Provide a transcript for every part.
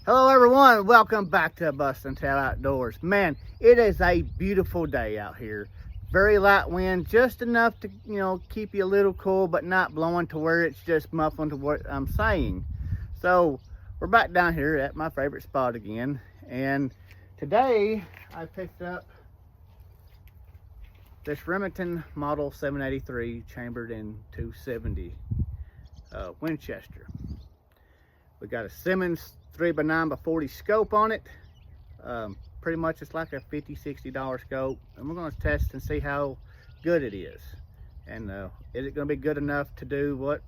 Hello everyone, welcome back to Bustin' Tail Outdoors. Man, it is a beautiful day out here. Very light wind, just enough to, keep you a little cool, but not blowing to where it's just muffling to what I'm saying. So, we're back down here at my favorite spot again. And today, I picked up this Remington Model 783 chambered in 270 Winchester. We got a Simmons 3x9x40 scope on it. Pretty much it's like a $50-$60 scope, and we're going to test and see how good it is, and is it going to be good enough to do what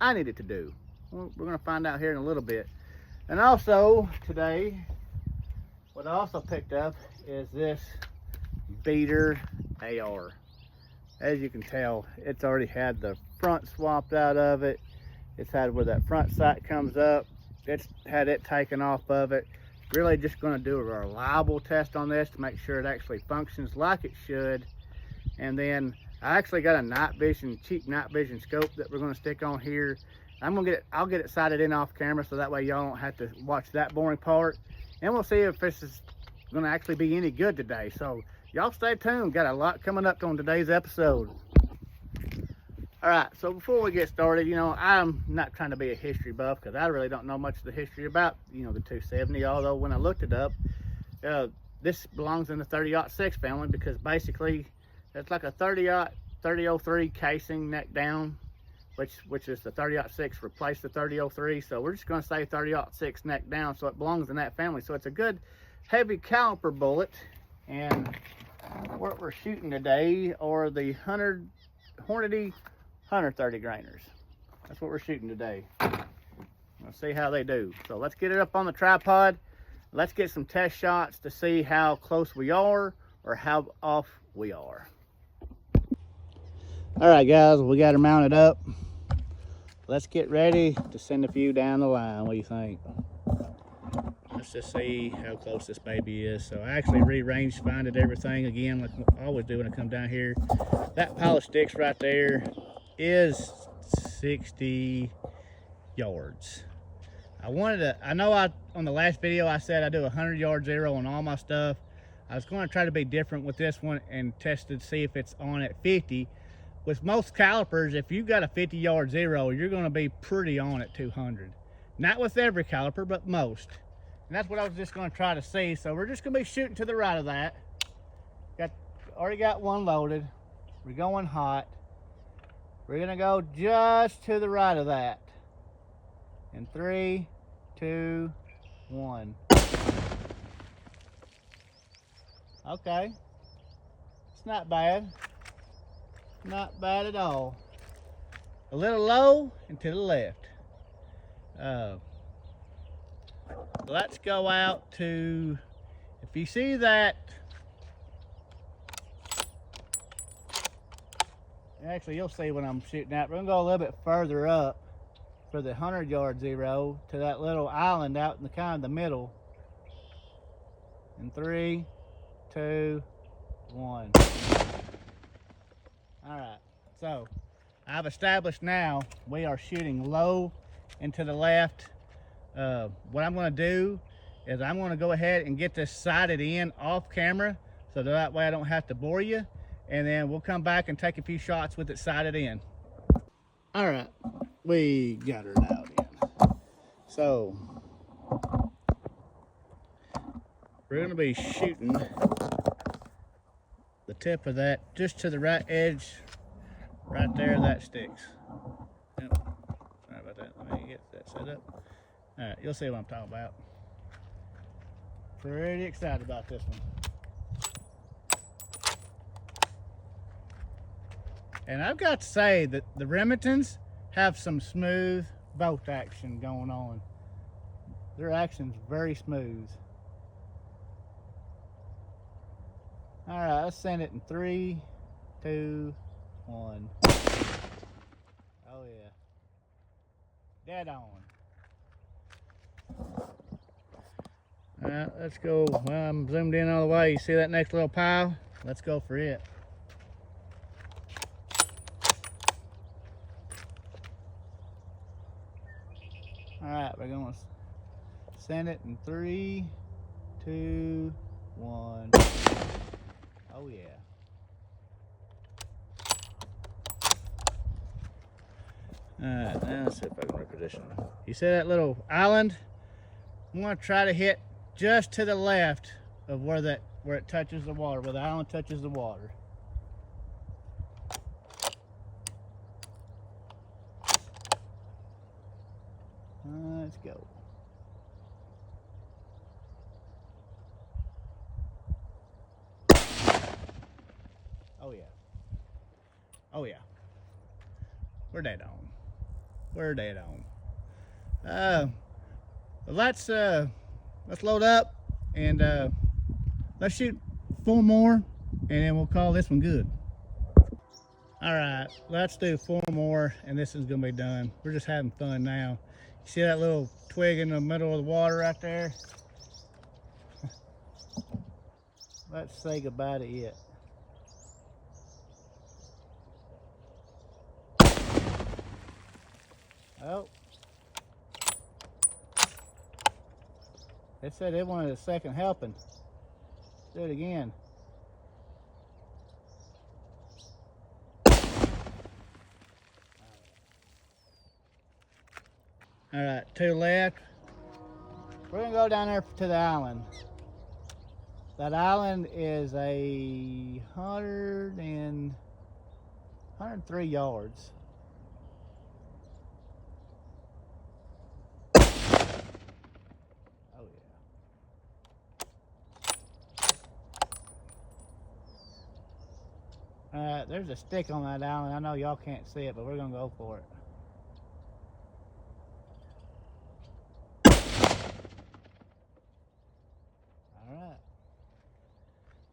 I need it to do. Well, we're going to find out here in a little bit. And also today, what I also picked up is this Beater AR. As you can tell, it's already had the front swapped out of it. It's had where that front sight comes up. It's had it taken off of it. Really just going to do a reliable test on this to make sure it actually functions like it should. And then I actually got a night vision, cheap night vision scope that we're going to stick on here. I'll get it sighted in off camera, so that way y'all don't have to watch that boring part. And we'll see if this is going to actually be any good today. So y'all stay tuned. Got a lot coming up on today's episode. All right, so before we get started, I'm not trying to be a history buff because I really don't know much of the history about, the 270, although when I looked it up, this belongs in the 30-06 family because basically it's like a 30-03 casing neck down, which is the 30-06 replaced the 30-03, so we're just going to say 30-06 neck down, so it belongs in that family. So it's a good heavy caliper bullet, and what we're shooting today are the Hornady 130 grainers. That's what we're shooting today. Let's see how they do. So let's get it up on the tripod. Let's get some test shots to see how close we are or how off we are. All right, guys, we got her mounted up. Let's get ready to send a few down the line. What do you think? Let's just see how close this baby is. So I actually re-range finded everything again, like I always do when I come down here. That pile of sticks right there is 60 yards. I know on the last video I said I do a 100-yard zero on all my stuff. I was going to try to be different with this one and test to see if it's on at 50. With most calipers, if you've got a 50-yard zero, you're going to be pretty on at 200. Not with every caliper, but most. And that's what I was just going to try to see. So we're just going to be shooting to the right of that. Already got one loaded. We're going hot. We're going to go just to the right of that. In 3, 2, 1. Okay. It's not bad. Not bad at all. A little low and to the left. Let's go out to, if you see that, actually you'll see when I'm shooting at, we're gonna go a little bit further up for the 100-yard zero to that little island out in the kind of the middle. In 3, 2, 1. All right, so I've established now we are shooting low and to the left. What I'm going to do is I'm going to go ahead and get this sighted in off camera so that way I don't have to bore you, and then we'll come back and take a few shots with it sighted in. All right, we got her out in. So we're going to be shooting the tip of that just to the right edge right there. That sticks. Yep. Sorry about that. Let me get that set up. All right, you'll see what I'm talking about. Pretty excited about this one. And I've got to say that the Remingtons have some smooth bolt action going on. Their action's very smooth. All right, let's send it in 3, 2, 1. Oh yeah, dead on. All right, let's go. Well, I'm zoomed in all the way. You see that next little pile? Let's go for it. All right, we're going Send it in 3, 2, 1. Oh yeah. Alright, now let's see if I can reposition. You see that little island? I'm gonna try to hit just to the left of where it touches the water, where the island touches the water. Let's go. Oh yeah. Oh yeah. We're dead on. We're dead on. Let's load up and let's shoot 4 more, and then we'll call this one good. All right, let's do 4 more, and this is gonna be done. We're just having fun now. You see that little twig in the middle of the water right there? Let's say goodbye to it. Oh. It said it wanted a second helping. Do it again. All right, to the left. We're gonna go down there to the island. That island is 103 yards. Oh yeah. All right, there's a stick on that island. I know y'all can't see it, but we're gonna go for it.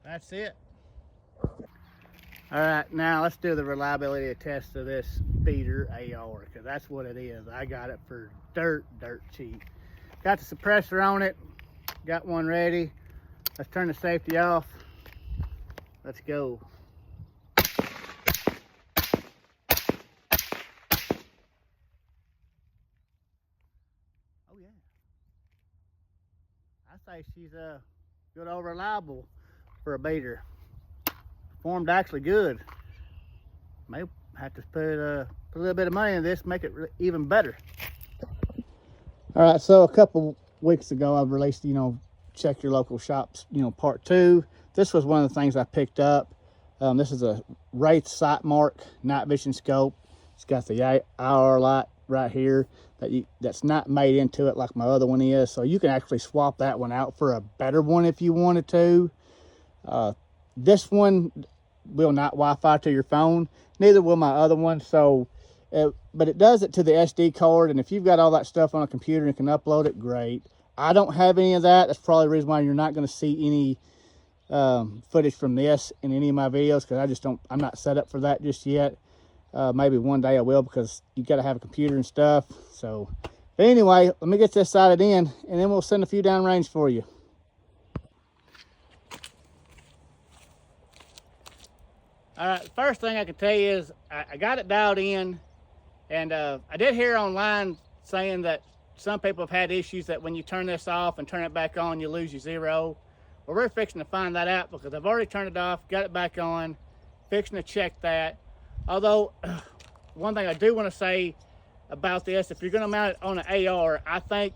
That's it. All right, now let's do the reliability test of this beater AR, because that's what it is. I got it for dirt cheap. Got the suppressor on it, got one ready. Let's turn the safety off. Let's go. Oh yeah. I say she's good old reliable for a beater. Performed actually good. May have to put a little bit of money in this, make it even better. All right, so a couple weeks ago I released, check your local shops, part 2. This was one of the things I picked up. This is a Wraith Sightmark night vision scope. It's got the IR light right here that's not made into it like my other one is, so you can actually swap that one out for a better one if you wanted to. This one will not Wi-Fi to your phone, neither will my other one, so but it does it to the SD card, and if you've got all that stuff on a computer and can upload it, great. I don't have any of that. That's probably the reason why you're not going to see any footage from this in any of my videos, because I'm not set up for that just yet. Maybe one day I will, because you got to have a computer and stuff. So but anyway, let me get this sighted in, and then we'll send a few downrange for you. All right, the first thing I can tell you is I got it dialed in, and I did hear online saying that some people have had issues that when you turn this off and turn it back on, you lose your zero. Well, we're fixing to find that out, because I've already turned it off, got it back on, fixing to check that. Although, one thing I do want to say about this, if you're going to mount it on an AR, I think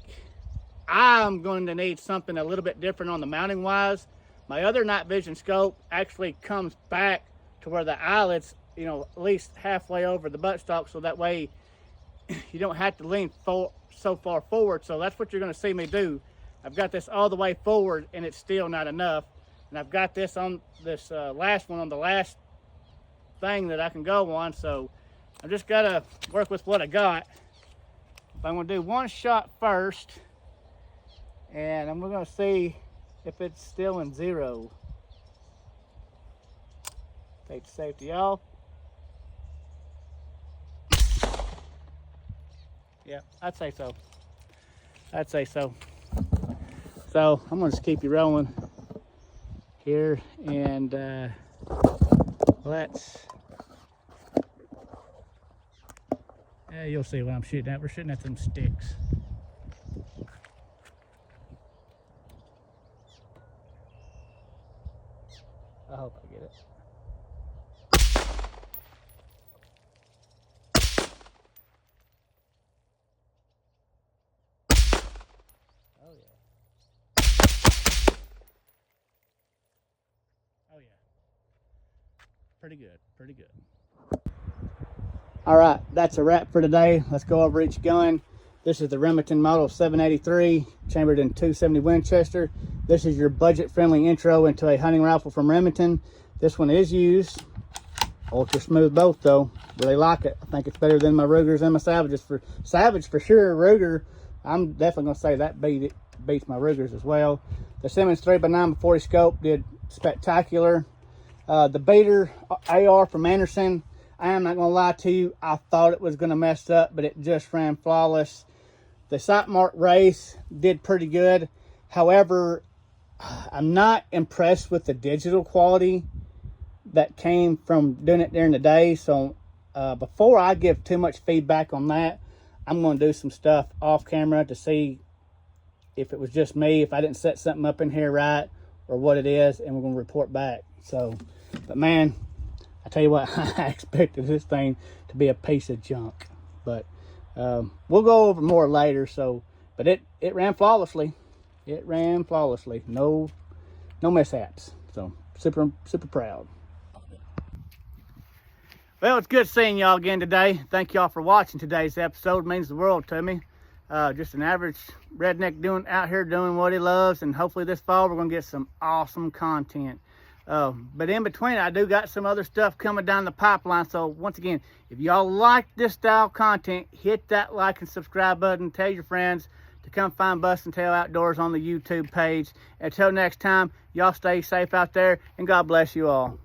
I'm going to need something a little bit different on the mounting wise. My other night vision scope actually comes back to where the eyelets, at least halfway over the buttstock, so that way you don't have to lean so far forward. So that's what you're going to see me do. I've got this all the way forward, and it's still not enough. And I've got this on this last one on the last thing that I can go on. So I just got to work with what I got. I'm going to do one shot first, and I'm going to see if it's still in zero. Take the safety off. Yeah, I'd say so. So I'm gonna just keep you rolling here, and you'll see what I'm shooting at. We're shooting at some sticks. I hope I get it. Oh yeah. Oh yeah. Pretty good, pretty good. All right, that's a wrap for today. Let's go over each gun. This is the Remington Model 783, chambered in 270 Winchester. This is your budget-friendly intro into a hunting rifle from Remington. This one is used. Ultra smooth both though. Really like it. I think it's better than my Rugers and my Savages. For Savage for sure. Ruger, I'm definitely gonna say that beats my Rugers as well. The Simmons 3x9x40 scope did spectacular. The Beater AR from Anderson, I am not gonna lie to you, I thought it was gonna mess up, but it just ran flawless. The Sightmark Race did pretty good. However, I'm not impressed with the digital quality that came from doing it during the day. So before I give too much feedback on that, I'm going to do some stuff off camera to see if it was just me, if I didn't set something up in here right, or what it is, and we're going to report back. So, but man, I tell you what, I expected this thing to be a piece of junk. But we'll go over more later. So, but it ran flawlessly. It ran flawlessly. No mishaps. So super proud. Well, it's good seeing y'all again today. Thank y'all for watching today's episode. It means the world to me. Just an average redneck out here doing what he loves, and hopefully this fall we're gonna get some awesome content. But in between, I do got some other stuff coming down the pipeline. So once again, if y'all like this style content, hit that like and subscribe button. Tell your friends to come find Bustin' Tail Outdoors on the YouTube page. Until next time, y'all stay safe out there, and God bless you all.